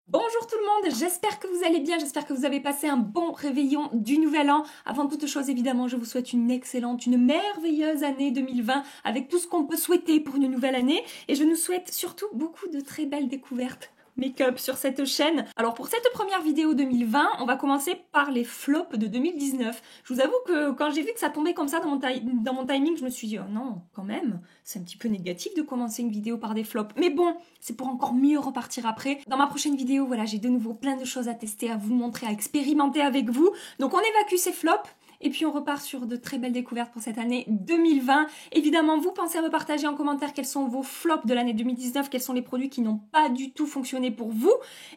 Bonjour tout le monde, j'espère que vous allez bien, j'espère que vous avez passé un bon réveillon du nouvel an. Avant toute chose, évidemment, je vous souhaite une excellente, une merveilleuse année 2020 avec tout ce qu'on peut souhaiter pour une nouvelle année. Et je nous souhaite surtout beaucoup de très belles découvertes make-up sur cette chaîne. Alors pour cette première vidéo 2020, on va commencer par les flops de 2019. Je vous avoue que quand j'ai vu que ça tombait comme ça dans mon timing, je me suis dit, oh non, quand même, c'est un petit peu négatif de commencer une vidéo par des flops. Mais bon, c'est pour encore mieux repartir après. Dans ma prochaine vidéo, voilà, j'ai de nouveau plein de choses à tester, à vous montrer, à expérimenter avec vous. Donc on évacue ces flops. Et puis on repart sur de très belles découvertes pour cette année 2020. Évidemment, vous pensez à me partager en commentaire quels sont vos flops de l'année 2019, quels sont les produits qui n'ont pas du tout fonctionné pour vous.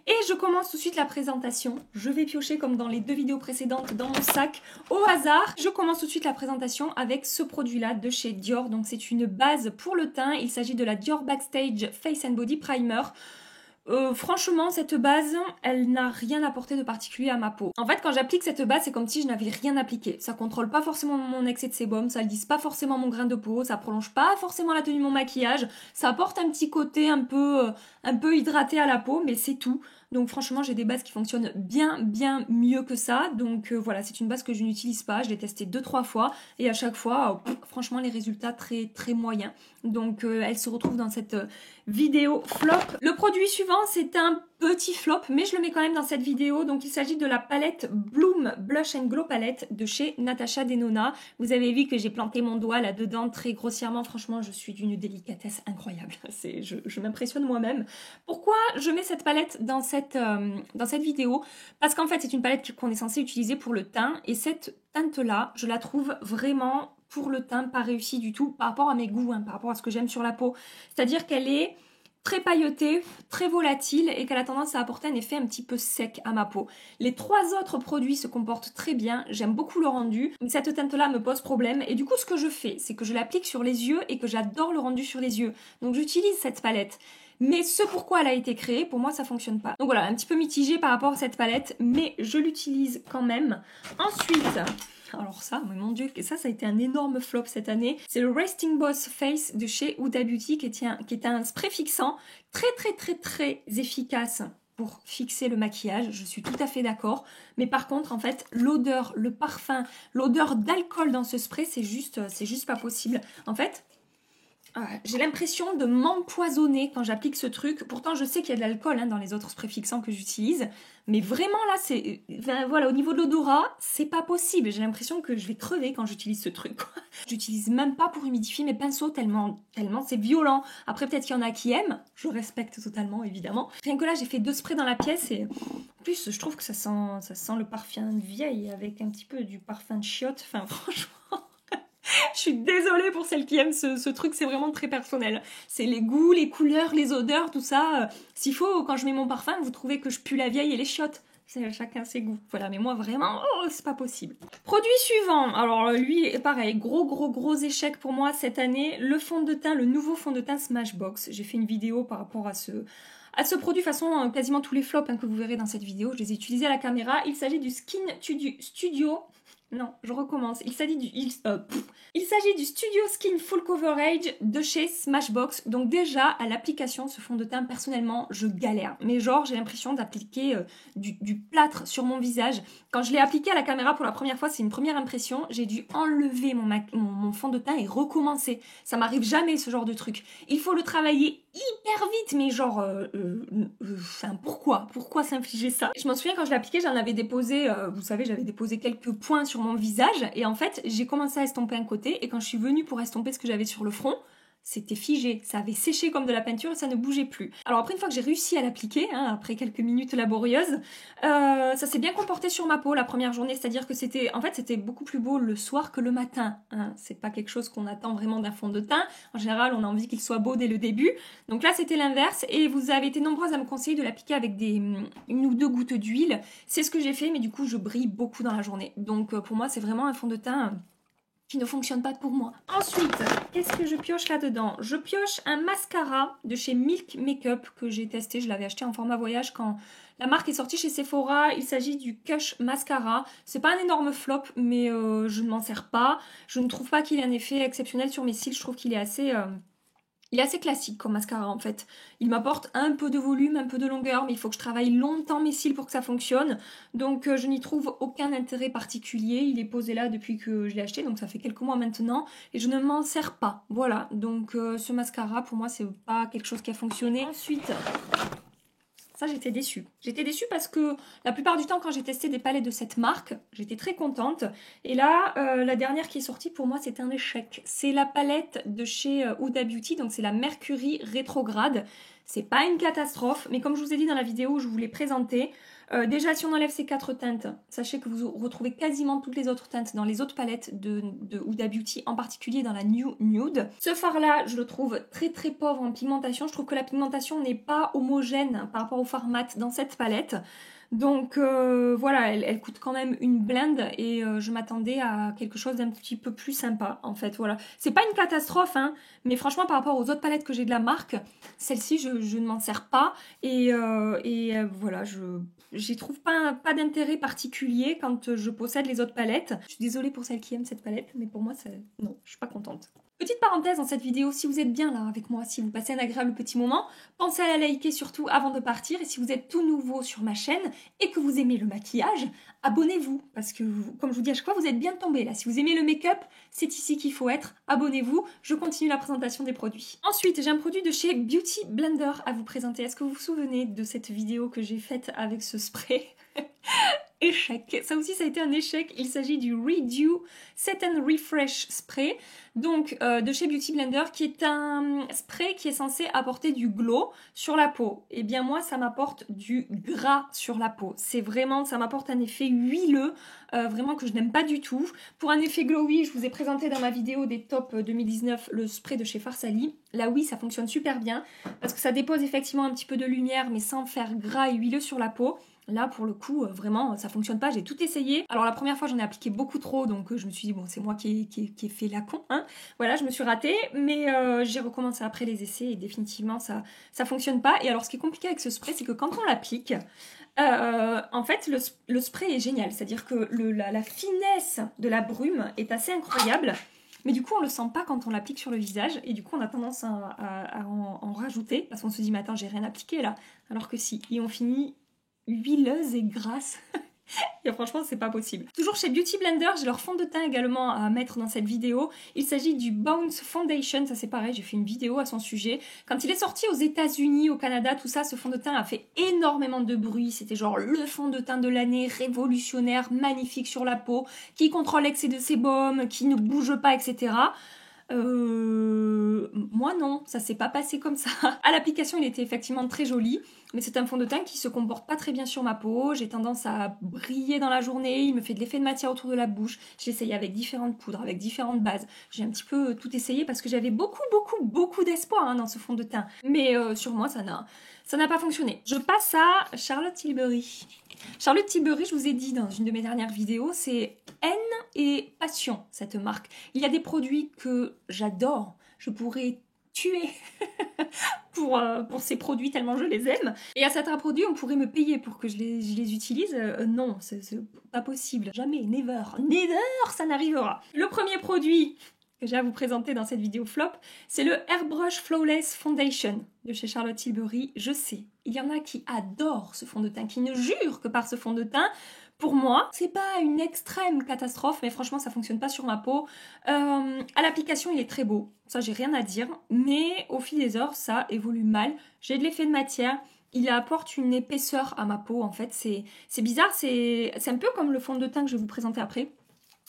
Et je commence tout de suite la présentation. Je vais piocher comme dans les deux vidéos précédentes dans mon sac au hasard. Je commence tout de suite la présentation avec ce produit-là de chez Dior. Donc c'est une base pour le teint. Il s'agit de la Dior Backstage Face and Body Primer. Franchement, cette base, elle n'a rien apporté de particulier à ma peau. En fait, quand j'applique cette base, c'est comme si je n'avais rien appliqué. Ça contrôle pas forcément mon excès de sébum, ça lisse pas forcément mon grain de peau, ça prolonge pas forcément la tenue de mon maquillage, ça apporte un petit côté un peu hydraté à la peau, mais c'est tout. Donc franchement, j'ai des bases qui fonctionnent bien mieux que ça. Donc voilà, c'est une base que je n'utilise pas. Je l'ai testée 2-3 fois et à chaque fois, franchement, les résultats très moyens. Donc elle se retrouve dans cette vidéo flop. Le produit suivant, c'est un petit flop, mais je le mets quand même dans cette vidéo. Donc il s'agit de la palette Bloom Blush and Glow Palette de chez Natasha Denona. Vous avez vu que j'ai planté mon doigt là-dedans très grossièrement. Franchement, je suis d'une délicatesse incroyable. Je m'impressionne moi-même. Pourquoi je mets cette palette dans cette vidéo? Parce qu'en fait, c'est une palette qu'on est censé utiliser pour le teint. Et cette teinte-là, je la trouve vraiment pour le teint pas réussie du tout par rapport à mes goûts, par rapport à ce que j'aime sur la peau. C'est-à-dire qu'elle est très pailletée, très volatile et qu'elle a tendance à apporter un effet un petit peu sec à ma peau. Les trois autres produits se comportent très bien, j'aime beaucoup le rendu, mais cette teinte-là me pose problème et du coup ce que je fais, c'est que je l'applique sur les yeux et que j'adore le rendu sur les yeux. Donc j'utilise cette palette. Mais ce pourquoi elle a été créée, pour moi ça fonctionne pas. Donc voilà, un petit peu mitigé par rapport à cette palette, mais je l'utilise quand même. Ensuite, alors ça, mais mon dieu, ça a été un énorme flop cette année. C'est le Resting Boss Face de chez Huda Beauty qui est un spray fixant très efficace pour fixer le maquillage, je suis tout à fait d'accord. Mais par contre, en fait, l'odeur, le parfum, l'odeur d'alcool dans ce spray, c'est juste pas possible. En fait, j'ai l'impression de m'empoisonner quand j'applique ce truc. Pourtant, je sais qu'il y a de l'alcool dans les autres sprays fixants que j'utilise. Mais vraiment, là, voilà, au niveau de l'odorat, c'est pas possible. J'ai l'impression que je vais crever quand j'utilise ce truc. J'utilise même pas pour humidifier mes pinceaux tellement c'est violent. Après, peut-être qu'il y en a qui aiment. Je respecte totalement, évidemment. Rien que là, j'ai fait 2 sprays dans la pièce et en plus, je trouve que ça sent le parfum de vieille avec un petit peu du parfum de chiotte. Enfin, franchement... Je suis désolée pour celles qui aiment ce truc, c'est vraiment très personnel. C'est les goûts, les couleurs, les odeurs, tout ça. S'il faut, quand je mets mon parfum, vous trouvez que je pue la vieille et les chiottes. C'est chacun ses goûts. Voilà, mais moi vraiment, c'est pas possible. Produit suivant. Alors lui, pareil, gros échec pour moi cette année. Le fond de teint, le nouveau fond de teint Smashbox. J'ai fait une vidéo par rapport à ce produit, de toute façon, quasiment tous les flops que vous verrez dans cette vidéo, je les ai utilisés à la caméra. Il s'agit du Skin Studio. Non, je recommence. Il s'agit du Studio Skin Full Coverage de chez Smashbox. Donc déjà, à l'application, ce fond de teint, personnellement, je galère. Mais genre, j'ai l'impression d'appliquer du plâtre sur mon visage. Quand je l'ai appliqué à la caméra pour la première fois, c'est une première impression, j'ai dû enlever mon fond de teint et recommencer. Ça m'arrive jamais, ce genre de truc. Il faut le travailler hyper vite, mais genre, pourquoi s'infliger ça? Je m'en souviens quand je l'ai appliqué, j'en avais déposé, vous savez, j'avais déposé quelques points sur mon visage, et en fait, j'ai commencé à estomper un côté, et quand je suis venue pour estomper ce que j'avais sur le front, c'était figé, ça avait séché comme de la peinture et ça ne bougeait plus. Alors après, une fois que j'ai réussi à l'appliquer, après quelques minutes laborieuses, ça s'est bien comporté sur ma peau la première journée, c'est-à-dire que c'était beaucoup plus beau le soir que le matin. C'est pas quelque chose qu'on attend vraiment d'un fond de teint. En général, on a envie qu'il soit beau dès le début. Donc là, c'était l'inverse et vous avez été nombreuses à me conseiller de l'appliquer avec une ou deux gouttes d'huile. C'est ce que j'ai fait, mais du coup, je brille beaucoup dans la journée. Donc pour moi, c'est vraiment un fond de teint qui ne fonctionne pas pour moi. Ensuite, qu'est-ce que je pioche là-dedans? Je pioche un mascara de chez Milk Makeup que j'ai testé. Je l'avais acheté en format voyage quand la marque est sortie chez Sephora. Il s'agit du Kush Mascara. C'est pas un énorme flop, mais je ne m'en sers pas. Je ne trouve pas qu'il ait un effet exceptionnel sur mes cils. Je trouve qu'il est assez Il est assez classique comme mascara en fait. Il m'apporte un peu de volume, un peu de longueur, mais il faut que je travaille longtemps mes cils pour que ça fonctionne. Donc je n'y trouve aucun intérêt particulier. Il est posé là depuis que je l'ai acheté, donc ça fait quelques mois maintenant. Et je ne m'en sers pas. Voilà, donc ce mascara pour moi c'est pas quelque chose qui a fonctionné. Ensuite... ça, j'étais déçue. J'étais déçue parce que la plupart du temps, quand j'ai testé des palettes de cette marque, j'étais très contente. Et là, la dernière qui est sortie, pour moi, c'était un échec. C'est la palette de chez Huda Beauty, donc c'est la Mercury Rétrograde. C'est pas une catastrophe, mais comme je vous ai dit dans la vidéo où je vous l'ai présentée, déjà, si on enlève ces 4 teintes, sachez que vous retrouvez quasiment toutes les autres teintes dans les autres palettes de Huda Beauty, en particulier dans la New Nude. Ce fard-là, je le trouve très très pauvre en pigmentation. Je trouve que la pigmentation n'est pas homogène par rapport au fard mat dans cette palette. Donc voilà, elle coûte quand même une blinde et je m'attendais à quelque chose d'un petit peu plus sympa en fait, voilà. C'est pas une catastrophe, hein, mais franchement par rapport aux autres palettes que j'ai de la marque, celle-ci je ne m'en sers pas et voilà, j'y trouve pas d'intérêt particulier quand je possède les autres palettes. Je suis désolée pour celles qui aiment cette palette, mais pour moi, non, je suis pas contente. Petite parenthèse dans cette vidéo, si vous êtes bien là avec moi, si vous passez un agréable petit moment, pensez à la liker surtout avant de partir. Et si vous êtes tout nouveau sur ma chaîne et que vous aimez le maquillage, abonnez-vous. Parce que, comme je vous dis à chaque fois, vous êtes bien tombés là. Si vous aimez le make-up, c'est ici qu'il faut être. Abonnez-vous. Je continue la présentation des produits. Ensuite, j'ai un produit de chez Beauty Blender à vous présenter. Est-ce que vous vous souvenez de cette vidéo que j'ai faite avec ce spray? Échec. Ça aussi, ça a été un échec. Il s'agit du Redew Set and Refresh Spray, donc de chez Beauty Blender, qui est un spray qui est censé apporter du glow sur la peau. Et bien moi, ça m'apporte du gras sur la peau. C'est vraiment, ça m'apporte un effet huileux, vraiment que je n'aime pas du tout. Pour un effet glowy, je vous ai présenté dans ma vidéo des tops 2019 le spray de chez Farsali. Là oui, ça fonctionne super bien, parce que ça dépose effectivement un petit peu de lumière, mais sans faire gras et huileux sur la peau. Là, pour le coup, vraiment, ça fonctionne pas. J'ai tout essayé. Alors, la première fois, j'en ai appliqué beaucoup trop. Donc, je me suis dit, bon, c'est moi qui ai fait la con. Hein. Voilà, je me suis ratée. Mais j'ai recommencé après les essais. Et définitivement, ça fonctionne pas. Et alors, ce qui est compliqué avec ce spray, c'est que quand on l'applique, en fait, le spray est génial. C'est-à-dire que la finesse de la brume est assez incroyable. Mais du coup, on le sent pas quand on l'applique sur le visage. Et du coup, on a tendance à en rajouter. Parce qu'on se dit, mais attends, j'ai rien appliqué là. Alors que si. Et on finit huileuse et grasse. Et franchement, c'est pas possible. Toujours chez Beauty Blender, j'ai leur fond de teint également à mettre dans cette vidéo. Il s'agit du Bounce Foundation. Ça, c'est pareil, j'ai fait une vidéo à son sujet. Quand il est sorti aux États-Unis, au Canada, tout ça, ce fond de teint a fait énormément de bruit. C'était genre le fond de teint de l'année, révolutionnaire, magnifique sur la peau, qui contrôle l'excès de sébum, qui ne bouge pas, etc. Moi non, ça s'est pas passé comme ça. À l'application, il était effectivement très joli, mais c'est un fond de teint qui se comporte pas très bien sur ma peau. J'ai tendance à briller dans la journée, il me fait de l'effet de matière autour de la bouche. J'ai essayé avec différentes poudres, avec différentes bases. J'ai un petit peu tout essayé parce que j'avais beaucoup d'espoir dans ce fond de teint. Mais sur moi, ça n'a pas fonctionné. Je passe à Charlotte Tilbury. Charlotte Tilbury, je vous ai dit dans une de mes dernières vidéos, c'est haine et passion, cette marque. Il y a des produits que j'adore, je pourrais tuer pour ces produits tellement je les aime. Et à certains produits, on pourrait me payer pour que je les utilise. Non, c'est pas possible. Jamais, never, ça n'arrivera. Le premier produit que j'ai à vous présenter dans cette vidéo flop, c'est le Airbrush Flawless Foundation de chez Charlotte Tilbury. Je sais, il y en a qui adorent ce fond de teint, qui ne jurent que par ce fond de teint. Pour moi, c'est pas une extrême catastrophe, mais franchement, ça fonctionne pas sur ma peau. À l'application, il est très beau, ça j'ai rien à dire, mais au fil des heures, ça évolue mal. J'ai de l'effet de matière. Il apporte une épaisseur à ma peau, en fait. C'est bizarre, c'est un peu comme le fond de teint que je vais vous présenter après.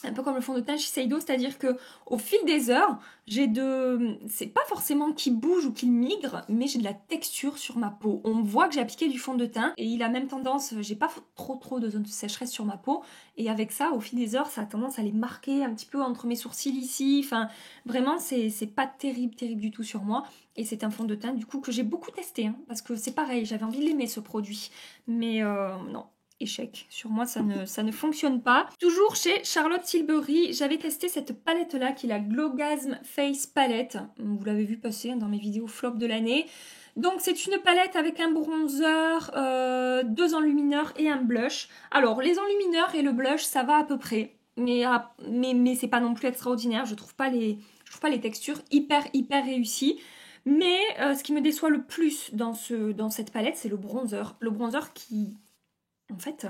Un peu comme le fond de teint Shiseido, c'est-à-dire que au fil des heures, c'est pas forcément qu'il bouge ou qu'il migre, mais j'ai de la texture sur ma peau. On voit que j'ai appliqué du fond de teint et il a même tendance, j'ai pas trop de zone de sécheresse sur ma peau, et avec ça, au fil des heures, ça a tendance à les marquer un petit peu entre mes sourcils ici. Enfin, vraiment, c'est pas terrible du tout sur moi. Et c'est un fond de teint du coup que j'ai beaucoup testé, parce que c'est pareil, j'avais envie de l'aimer ce produit, mais non. Échec. Sur moi, ça ne fonctionne pas. Toujours chez Charlotte Tilbury, j'avais testé cette palette-là, qui est la Glowgasm Face Palette. Vous l'avez vu passer dans mes vidéos flop de l'année. Donc, c'est une palette avec un bronzer, 2 enlumineurs et un blush. Alors, les enlumineurs et le blush, ça va à peu près. Mais c'est pas non plus extraordinaire. Je trouve pas les textures hyper réussies. Mais ce qui me déçoit le plus dans cette palette, c'est le bronzer. Le bronzer qui, en fait...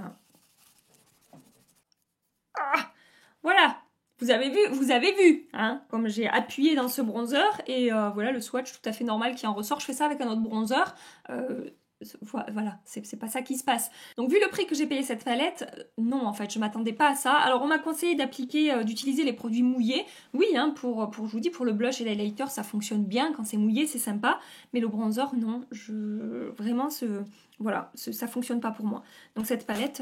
voilà, vous avez vu, hein, comme j'ai appuyé dans ce bronzer, et voilà le swatch tout à fait normal qui en ressort. Je fais ça avec un autre bronzer. Voilà, c'est pas ça qui se passe. Donc vu le prix que j'ai payé cette palette, non en fait, je m'attendais pas à ça. Alors on m'a conseillé d'utiliser les produits mouillés. Oui, hein, je vous dis, pour le blush et l'highlighter, ça fonctionne bien. Quand c'est mouillé, c'est sympa. Mais le bronzer, non. Vraiment, voilà, ça fonctionne pas pour moi. Donc cette palette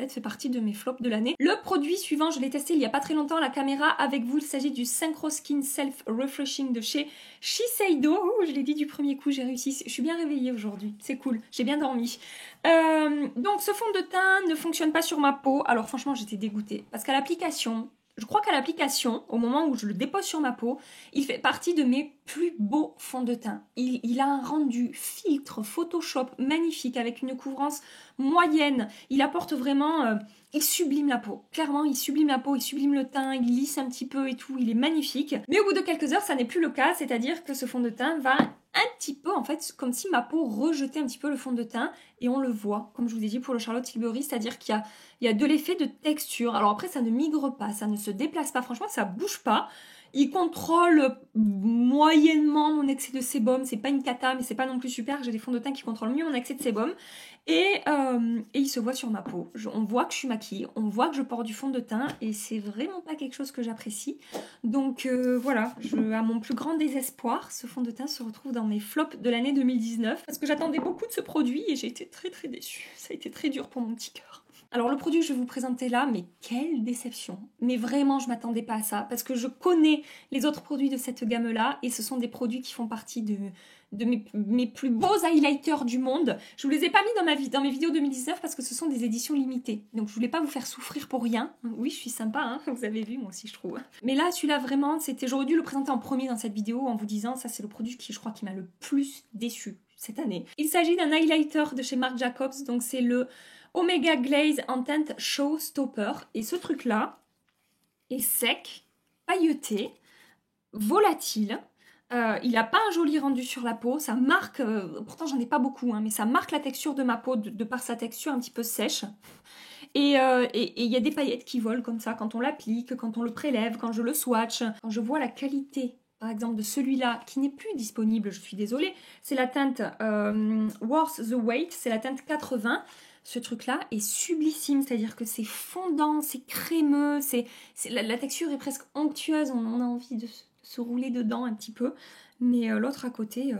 fait partie de mes flops de l'année. Le produit suivant, je l'ai testé il y a pas très longtemps à la caméra avec vous. Il s'agit du Synchro Skin Self Refreshing de chez Shiseido. Oh, je l'ai dit du premier coup, j'ai réussi. Je suis bien réveillée aujourd'hui. C'est cool, j'ai bien dormi. Donc ce fond de teint ne fonctionne pas sur ma peau. Alors franchement, j'étais dégoûtée. Parce qu'à l'application... Je crois qu'à l'application, au moment où je le dépose sur ma peau, il fait partie de mes plus beaux fonds de teint. Il a un rendu filtre Photoshop magnifique avec une couvrance moyenne. Il apporte vraiment... il sublime la peau. Clairement, il sublime la peau, il sublime le teint, il lisse un petit peu et tout. Il est magnifique. Mais au bout de quelques heures, ça n'est plus le cas. C'est-à-dire que ce fond de teint va un petit peu, en fait, comme si ma peau rejetait un petit peu le fond de teint. Et on le voit, comme je vous ai dit pour le Charlotte Tilbury, c'est-à-dire qu'il y a de l'effet de texture. Alors après, ça ne migre pas, ça ne se déplace pas. Franchement, ça bouge pas. Il contrôle moyennement mon excès de sébum. C'est pas une cata, mais c'est pas non plus super. J'ai des fonds de teint qui contrôlent mieux mon excès de sébum. Et il se voit sur ma peau. On voit que je suis maquillée, on voit que je porte du fond de teint et c'est vraiment pas quelque chose que j'apprécie. Donc voilà, à mon plus grand désespoir, ce fond de teint se retrouve dans mes flops de l'année 2019 parce que j'attendais beaucoup de ce produit et j'ai été très très déçue. Ça a été très dur pour mon petit cœur. Alors le produit que je vais vous présenter là, mais quelle déception. Mais vraiment, je m'attendais pas à ça parce que je connais les autres produits de cette gamme-là et ce sont des produits qui font partie de mes plus beaux highlighters du monde. Je vous les ai pas mis dans mes vidéos 2019 parce que ce sont des éditions limitées. Donc je voulais pas vous faire souffrir pour rien. Oui, je suis sympa, hein, vous avez vu, moi aussi je trouve. Mais là, celui-là vraiment, j'aurais dû le présenter en premier dans cette vidéo en vous disant, ça c'est le produit qui, je crois, qui m'a le plus déçu cette année. Il s'agit d'un highlighter de chez Marc Jacobs, donc c'est le Omega Glaze Intense Showstopper. Et ce truc-là est sec, pailleté, volatile. Il n'a pas un joli rendu sur la peau, ça marque, pourtant j'en ai pas beaucoup, hein, mais ça marque la texture de ma peau de par sa texture un petit peu sèche. Et il y a des paillettes qui volent comme ça quand on l'applique, quand on le prélève, quand je le swatch. Quand je vois la qualité, par exemple, de celui-là, qui n'est plus disponible, je suis désolée, c'est la teinte Worth the Wait, c'est la teinte 80. Ce truc-là est sublissime, c'est-à-dire que c'est fondant, c'est crémeux, la texture est presque onctueuse, on a envie de se rouler dedans un petit peu. Mais l'autre à côté,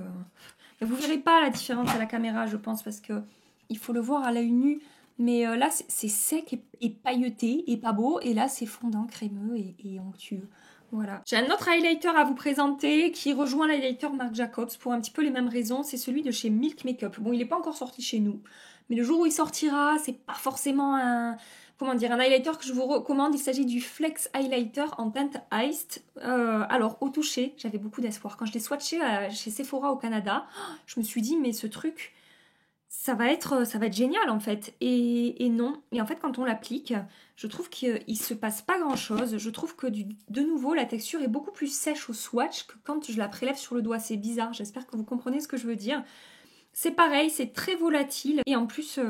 vous verrez pas la différence à la caméra, je pense, parce que il faut le voir à l'œil nu. Mais là, c'est sec et pailleté et pas beau. Et là, c'est fondant, crémeux et onctueux. Voilà. J'ai un autre highlighter à vous présenter qui rejoint l'highlighter Marc Jacobs pour un petit peu les mêmes raisons. C'est celui de chez Milk Makeup. Bon, il n'est pas encore sorti chez nous. Mais le jour où il sortira, c'est pas forcément un highlighter que je vous recommande. Il s'agit du Flex Highlighter en teinte Iced. Alors, au toucher, j'avais beaucoup d'espoir. Quand je l'ai swatché chez Sephora au Canada, je me suis dit, mais ce truc, ça va être génial en fait. Et non. Et en fait, quand on l'applique, je trouve qu'il se passe pas grand chose. Je trouve que de nouveau, la texture est beaucoup plus sèche au swatch que quand je la prélève sur le doigt. C'est bizarre. J'espère que vous comprenez ce que je veux dire. C'est pareil, c'est très volatile et en plus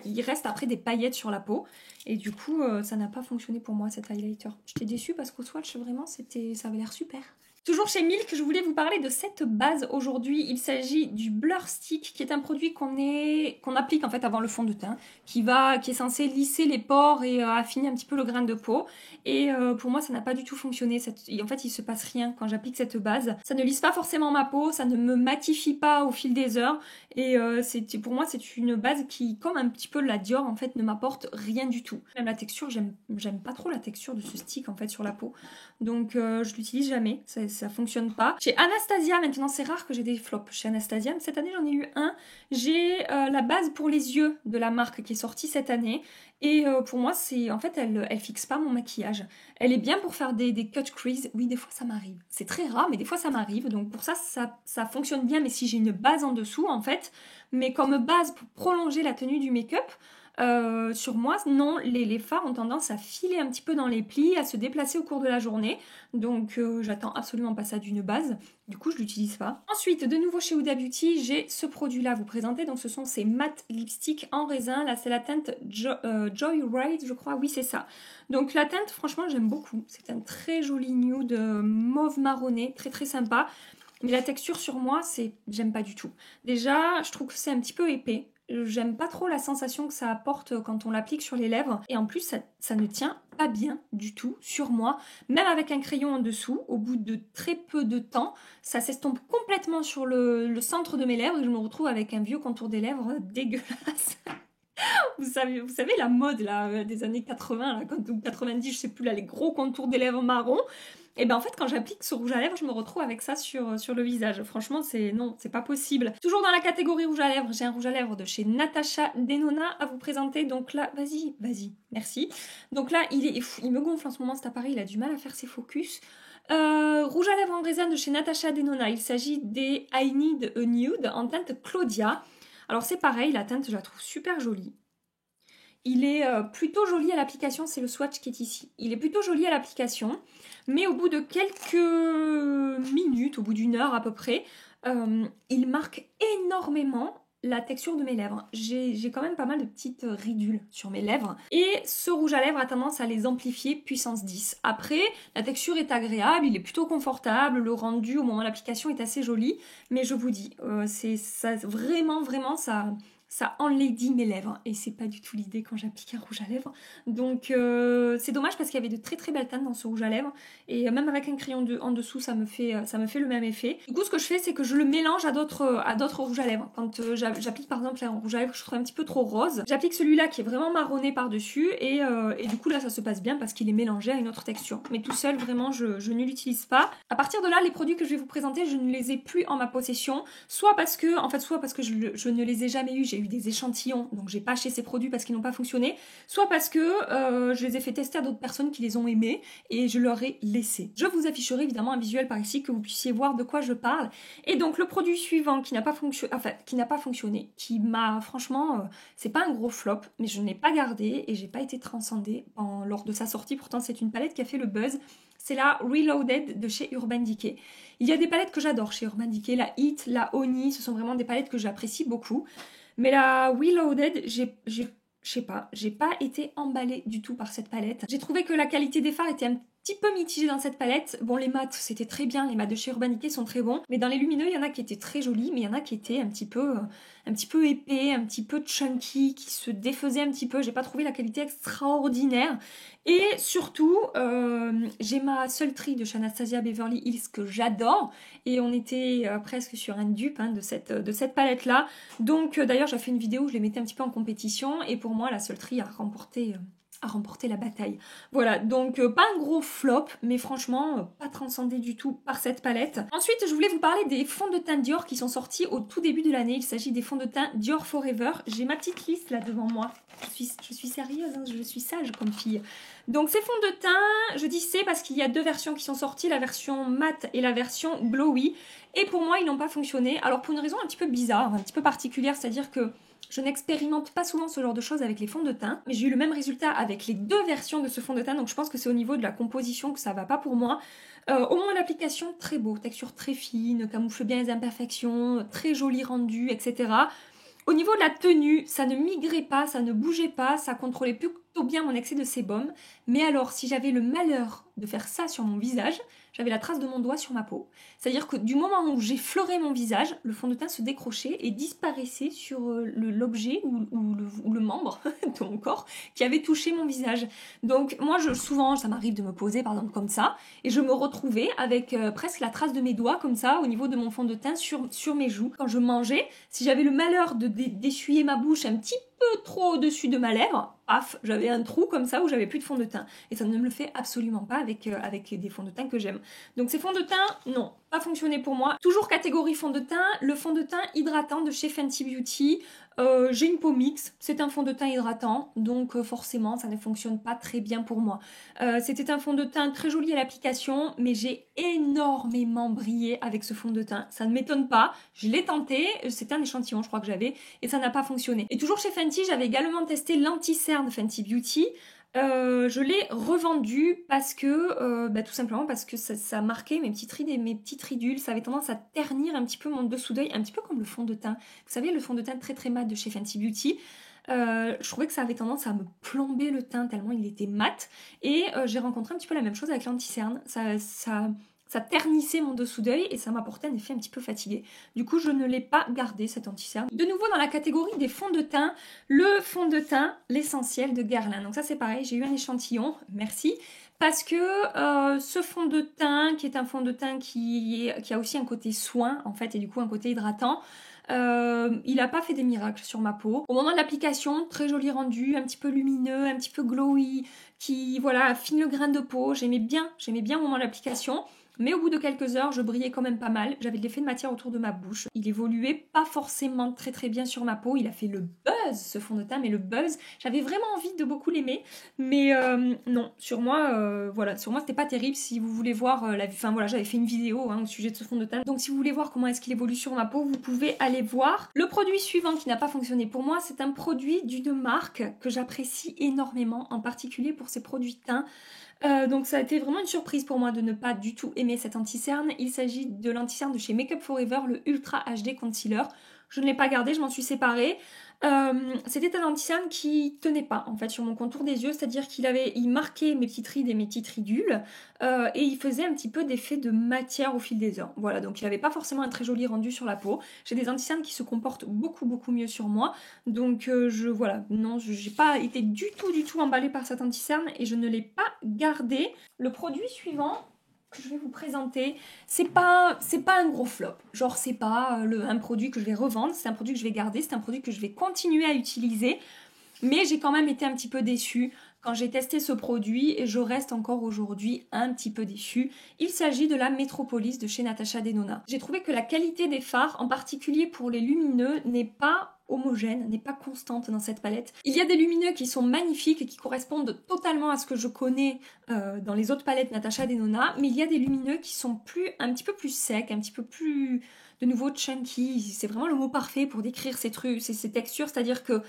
il reste après des paillettes sur la peau et du coup ça n'a pas fonctionné pour moi cet highlighter. J'étais déçue parce qu'au swatch vraiment ça avait l'air super. Toujours chez Milk, je voulais vous parler de cette base aujourd'hui. Il s'agit du Blur Stick, qui est un produit qu'on applique en fait avant le fond de teint, qui est censé lisser les pores et affiner un petit peu le grain de peau. Et pour moi, ça n'a pas du tout fonctionné. En fait, il se passe rien quand j'applique cette base. Ça ne lisse pas forcément ma peau, ça ne me matifie pas au fil des heures. Et pour moi, c'est une base qui, comme un petit peu la Dior, en fait, ne m'apporte rien du tout. Même la texture, j'aime pas trop la texture de ce stick en fait sur la peau. Donc je l'utilise jamais. Ça fonctionne pas. Chez Anastasia, maintenant c'est rare que j'ai des flops chez Anastasia, mais cette année j'en ai eu un. J'ai la base pour les yeux de la marque qui est sortie cette année. Et pour moi, en fait, elle fixe pas mon maquillage. Elle est bien pour faire des cut crease. Oui, des fois ça m'arrive. C'est très rare, mais des fois ça m'arrive. Donc pour ça fonctionne bien, mais si j'ai une base en dessous, en fait. Mais comme base pour prolonger la tenue du make-up, Sur moi, non, les fards ont tendance à filer un petit peu dans les plis, à se déplacer au cours de la journée. Donc j'attends absolument pas ça d'une base. Du coup, je l'utilise pas. Ensuite, de nouveau chez Huda Beauty, j'ai ce produit-là à vous présenter. Donc ce sont ces matte lipstick en raisin. Là, c'est la teinte Joyride, je crois. Oui, c'est ça. Donc la teinte, franchement, j'aime beaucoup. C'est un très joli nude mauve marronné, très très sympa. Mais la texture sur moi, j'aime pas du tout. Déjà, je trouve que c'est un petit peu épais. J'aime pas trop la sensation que ça apporte quand on l'applique sur les lèvres. Et en plus, ça ne tient pas bien du tout sur moi. Même avec un crayon en dessous, au bout de très peu de temps, ça s'estompe complètement sur le centre de mes lèvres et je me retrouve avec un vieux contour des lèvres dégueulasse. Vous savez la mode là, des années 80, là, ou 90, je sais plus, là, les gros contours des lèvres marron. Et ben en fait, quand j'applique ce rouge à lèvres, je me retrouve avec ça sur le visage. Franchement, non, c'est pas possible. Toujours dans la catégorie rouge à lèvres, j'ai un rouge à lèvres de chez Natasha Denona à vous présenter. Donc là, vas-y, merci. Donc là, il me gonfle en ce moment cet appareil, il a du mal à faire ses focus. Rouge à lèvres en raisin de chez Natasha Denona. Il s'agit des I Need a Nude en teinte Claudia. Alors c'est pareil, la teinte, je la trouve super jolie. Il est plutôt joli à l'application, c'est le swatch qui est ici. Il est plutôt joli à l'application, mais au bout de quelques minutes, au bout d'une heure à peu près, il marque énormément la texture de mes lèvres. J'ai quand même pas mal de petites ridules sur mes lèvres. Et ce rouge à lèvres a tendance à les amplifier puissance 10. Après, la texture est agréable, il est plutôt confortable, le rendu au moment de l'application est assez joli, mais je vous dis, c'est ça, vraiment, ça enlaidit mes lèvres et c'est pas du tout l'idée quand j'applique un rouge à lèvres. Donc c'est dommage parce qu'il y avait de très très belles teintes dans ce rouge à lèvres et même avec un crayon en dessous ça me fait le même effet. Du coup ce que je fais c'est que je le mélange à d'autres rouges à lèvres. Quand j'applique par exemple un rouge à lèvres que je trouve un petit peu trop rose, j'applique celui-là qui est vraiment marronné par dessus et du coup là ça se passe bien parce qu'il est mélangé à une autre texture. Mais tout seul vraiment je ne l'utilise pas. À partir de là les produits que je vais vous présenter je ne les ai plus en ma possession, soit parce que je ne les ai jamais eus, j'ai eu des échantillons, donc j'ai pas acheté ces produits parce qu'ils n'ont pas fonctionné, soit parce que je les ai fait tester à d'autres personnes qui les ont aimés et je leur ai laissé. Je vous afficherai évidemment un visuel par ici que vous puissiez voir de quoi je parle. Et donc le produit suivant qui n'a pas fonctionné, qui m'a franchement, c'est pas un gros flop, mais je ne l'ai pas gardé et j'ai pas été transcendée lors de sa sortie. Pourtant c'est une palette qui a fait le buzz. C'est la Reloaded de chez Urban Decay. Il y a des palettes que j'adore chez Urban Decay, la Hit, la Oni, ce sont vraiment des palettes que j'apprécie beaucoup. Mais la Reloaded, je sais pas, j'ai pas été emballée du tout par cette palette. J'ai trouvé que la qualité des fards était un petit peu mitigée dans cette palette. Bon, les mats, c'était très bien, les mats de chez Urban Decay sont très bons, mais dans les lumineux, il y en a qui étaient très jolis, mais il y en a qui étaient un petit peu épais, un petit peu chunky, qui se défaisaient un petit peu. J'ai pas trouvé la qualité extraordinaire. Et surtout, j'ai ma Sultry de chez Anastasia Beverly Hills que j'adore, et on était presque sur un dupe de cette palette-là. Donc d'ailleurs, j'ai fait une vidéo où je les mettais un petit peu en compétition, et pour moi, la Sultry a remporté la bataille. Voilà, donc pas un gros flop, mais franchement, pas transcendé du tout par cette palette. Ensuite, je voulais vous parler des fonds de teint Dior qui sont sortis au tout début de l'année. Il s'agit des fonds de teint Dior Forever. J'ai ma petite liste là devant moi. Je suis sérieuse, je suis sage comme fille. Donc ces fonds de teint, je dis c'est parce qu'il y a deux versions qui sont sorties, la version matte et la version glowy. Et pour moi, ils n'ont pas fonctionné. Alors pour une raison un petit peu bizarre, un petit peu particulière, c'est-à-dire que je n'expérimente pas souvent ce genre de choses avec les fonds de teint, mais j'ai eu le même résultat avec les deux versions de ce fond de teint, donc je pense que c'est au niveau de la composition que ça va pas pour moi. Au moins l'application, très beau, texture très fine, camoufle bien les imperfections, très joli rendu, etc. Au niveau de la tenue, ça ne migrait pas, ça ne bougeait pas, ça contrôlait plutôt bien mon excès de sébum. Mais alors, si j'avais le malheur de faire ça sur mon visage, j'avais la trace de mon doigt sur ma peau. C'est-à-dire que du moment où j'effleurais mon visage, le fond de teint se décrochait et disparaissait sur l'objet ou le membre de mon corps qui avait touché mon visage. Donc moi, souvent, ça m'arrive de me poser par exemple comme ça, et je me retrouvais avec presque la trace de mes doigts comme ça au niveau de mon fond de teint sur mes joues. Quand je mangeais, si j'avais le malheur d'essuyer ma bouche un petit peu trop au-dessus de ma lèvre, paf, j'avais un trou comme ça où j'avais plus de fond de teint. Et ça ne me le fait absolument pas avec des fonds de teint que j'aime. Donc ces fonds de teint, non, pas fonctionné pour moi. Toujours catégorie fond de teint, le fond de teint hydratant de chez Fenty Beauty. J'ai une peau mixte, c'est un fond de teint hydratant, donc forcément ça ne fonctionne pas très bien pour moi. C'était un fond de teint très joli à l'application, mais j'ai énormément brillé avec ce fond de teint. Ça ne m'étonne pas, je l'ai tenté, c'était un échantillon je crois que j'avais, et ça n'a pas fonctionné. Et toujours chez Fenty, j'avais également testé l'anti-cerne Fenty Beauty. Je l'ai revendu parce que, tout simplement parce que ça marquait mes petites rides et mes petites ridules, ça avait tendance à ternir un petit peu mon dessous d'œil, un petit peu comme le fond de teint. Vous savez, le fond de teint très très mat de chez Fenty Beauty, je trouvais que ça avait tendance à me plomber le teint tellement il était mat, et j'ai rencontré un petit peu la même chose avec l'anti-cerne. Ça ternissait mon dessous d'œil et ça m'apportait un effet un petit peu fatigué. Du coup, je ne l'ai pas gardé, cet anti-cerne. De nouveau, dans la catégorie des fonds de teint, le fond de teint, l'essentiel de Guerlain. Donc ça, c'est pareil, j'ai eu un échantillon, merci. Parce que ce fond de teint, qui est un fond de teint qui a aussi un côté soin, en fait, et du coup un côté hydratant, il n'a pas fait des miracles sur ma peau. Au moment de l'application, très joli rendu, un petit peu lumineux, un petit peu glowy, qui, voilà, affine le grain de peau. J'aimais bien au moment de l'application. Mais au bout de quelques heures, je brillais quand même pas mal. J'avais de l'effet de matière autour de ma bouche. Il évoluait pas forcément très très bien sur ma peau. Il a fait le buzz, ce fond de teint, mais le buzz, j'avais vraiment envie de beaucoup l'aimer. Mais non, sur moi, sur moi, c'était pas terrible. Si vous voulez voir j'avais fait une vidéo au sujet de ce fond de teint. Donc si vous voulez voir comment est-ce qu'il évolue sur ma peau, vous pouvez aller voir. Le produit suivant qui n'a pas fonctionné pour moi, c'est un produit d'une marque que j'apprécie énormément, en particulier pour ses produits teints. Donc ça a été vraiment une surprise pour moi de ne pas du tout aimer cet anti-cerne. Il s'agit de l'anti-cerne de chez Make Up For Ever, le Ultra HD Concealer. Je ne l'ai pas gardé, je m'en suis séparée. C'était un anti-cerne qui tenait pas en fait sur mon contour des yeux, c'est-à-dire il marquait mes petites rides et mes petites ridules, et il faisait un petit peu d'effet de matière au fil des heures. Voilà, donc il n'avait pas forcément un très joli rendu sur la peau. J'ai des anti-cernes qui se comportent beaucoup beaucoup mieux sur moi, donc j'ai pas été du tout emballée par cet anti-cerne et je ne l'ai pas gardé. Le produit suivant que je vais vous présenter, c'est pas un gros flop. Genre, c'est pas un produit que je vais revendre, c'est un produit que je vais garder, c'est un produit que je vais continuer à utiliser. Mais j'ai quand même été un petit peu déçue quand j'ai testé ce produit et je reste encore aujourd'hui un petit peu déçue. Il s'agit de la Metropolis de chez Natasha Denona. J'ai trouvé que la qualité des fards, en particulier pour les lumineux, n'est pas homogène, n'est pas constante dans cette palette. Il y a des lumineux qui sont magnifiques et qui correspondent totalement à ce que je connais dans les autres palettes Natasha Denona, mais il y a des lumineux qui sont un petit peu plus secs, un petit peu plus, de nouveau, chunky. C'est vraiment le mot parfait pour décrire ces textures, c'est-à-dire que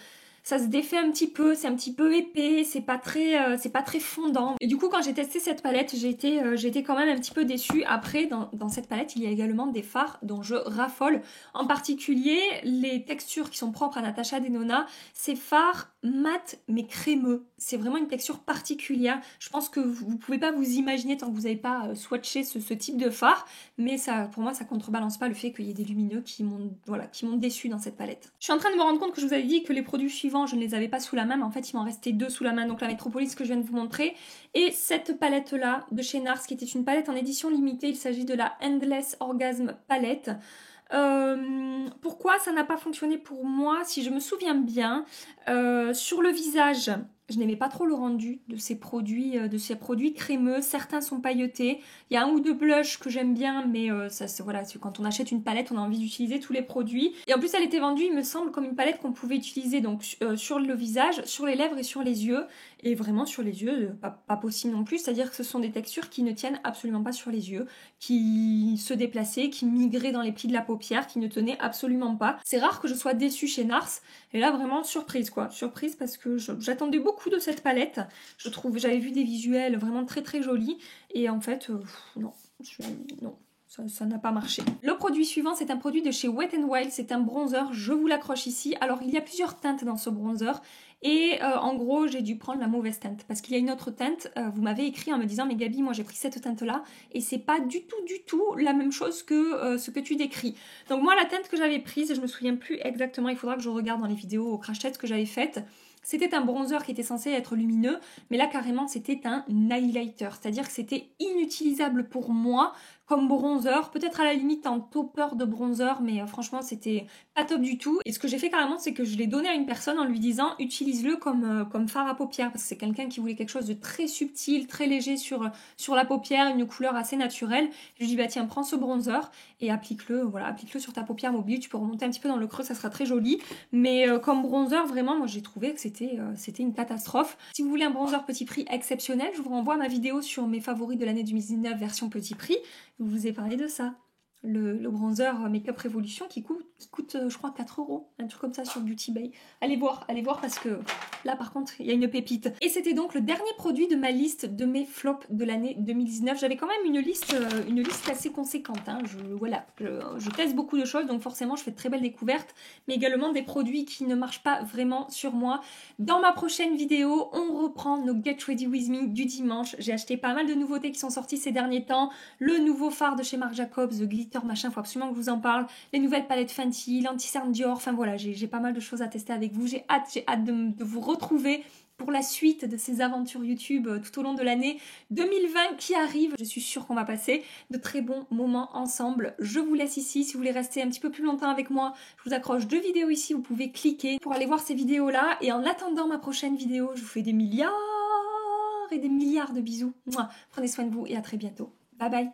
ça se défait un petit peu, c'est un petit peu épais, c'est pas très fondant. Et du coup, quand j'ai testé cette palette, j'ai été quand même un petit peu déçue. Après, dans cette palette, il y a également des fards dont je raffole. En particulier, les textures qui sont propres à Natasha Denona, ces fards mat mais crémeux. C'est vraiment une texture particulière. Je pense que vous pouvez pas vous imaginer tant que vous n'avez pas swatché ce type de fard, mais ça, pour moi, ça contrebalance pas le fait qu'il y ait des lumineux qui m'ont déçu dans cette palette. Je suis en train de me rendre compte que je vous avais dit que les produits suivants, je ne les avais pas sous la main, mais en fait il m'en restait deux sous la main, donc la Metropolis que je viens de vous montrer, et cette palette là de chez NARS qui était une palette en édition limitée. Il s'agit de la Endless Orgasm Palette. Pourquoi ça n'a pas fonctionné pour moi? Si je me souviens bien, sur le visage, je n'aimais pas trop le rendu de ces produits crémeux. Certains sont pailletés. Il y a un ou deux blushs que j'aime bien, mais quand on achète une palette, on a envie d'utiliser tous les produits. Et en plus, elle était vendue, il me semble, comme une palette qu'on pouvait utiliser donc sur le visage, sur les lèvres et sur les yeux. Et vraiment sur les yeux, pas possible non plus. C'est-à-dire que ce sont des textures qui ne tiennent absolument pas sur les yeux, qui se déplaçaient, qui migraient dans les plis de la paupière, qui ne tenaient absolument pas. C'est rare que je sois déçue chez NARS. Et là, vraiment surprise quoi. Surprise parce que j'attendais beaucoup de cette palette. J'avais vu des visuels vraiment très très jolis. Et en fait, non. Ça n'a pas marché. Le produit suivant, c'est un produit de chez Wet n Wild. C'est un bronzer. Je vous l'accroche ici. Alors, il y a plusieurs teintes dans ce bronzer. Et en gros, j'ai dû prendre la mauvaise teinte. Parce qu'il y a une autre teinte. Vous m'avez écrit en me disant, mais Gabi, moi j'ai pris cette teinte-là. Et c'est pas du tout la même chose que ce que tu décris. Donc moi, la teinte que j'avais prise, je me souviens plus exactement. Il faudra que je regarde dans les vidéos au crash test que j'avais faites. C'était un bronzer qui était censé être lumineux, mais là carrément c'était un highlighter, c'est-à-dire que c'était inutilisable pour moi comme bronzer, peut-être à la limite en topper de bronzer, mais franchement c'était pas top du tout. Et ce que j'ai fait carrément, c'est que je l'ai donné à une personne en lui disant utilise-le comme fard à paupières, parce que c'est quelqu'un qui voulait quelque chose de très subtil, très léger sur la paupière, une couleur assez naturelle. Je lui dis bah tiens, prends ce bronzer et applique-le, voilà, applique-le sur ta paupière mobile, tu peux remonter un petit peu dans le creux, ça sera très joli. Mais comme bronzer, vraiment, moi j'ai trouvé que c'était une catastrophe. Si vous voulez un bronzer petit prix exceptionnel, je vous renvoie à ma vidéo sur mes favoris de l'année 2019 version petit prix. Je vous ai parlé de ça. Le bronzer Make-up Revolution qui coûte je crois 4 euros, un truc comme ça sur Beauty Bay. Allez voir parce que là par contre il y a une pépite. Et c'était donc le dernier produit de ma liste de mes flops de l'année 2019. J'avais quand même une liste assez conséquente. Hein. Je teste beaucoup de choses donc forcément je fais de très belles découvertes, mais également des produits qui ne marchent pas vraiment sur moi. Dans ma prochaine vidéo, on reprend nos Get Ready With Me du dimanche. J'ai acheté pas mal de nouveautés qui sont sorties ces derniers temps. Le nouveau fard de chez Marc Jacobs, The Glitter machin, faut absolument que je vous en parle. Les nouvelles palettes Fenty, l'anti-cerne Dior, enfin voilà, j'ai pas mal de choses à tester avec vous. J'ai hâte de vous retrouver pour la suite de ces aventures YouTube tout au long de l'année 2020 qui arrive. Je suis sûre qu'on va passer de très bons moments ensemble. Je vous laisse ici. Si vous voulez rester un petit peu plus longtemps avec moi, je vous accroche 2 vidéos ici. Vous pouvez cliquer pour aller voir ces vidéos-là. Et en attendant ma prochaine vidéo, je vous fais des milliards et des milliards de bisous. Mouah. Prenez soin de vous et à très bientôt. Bye bye.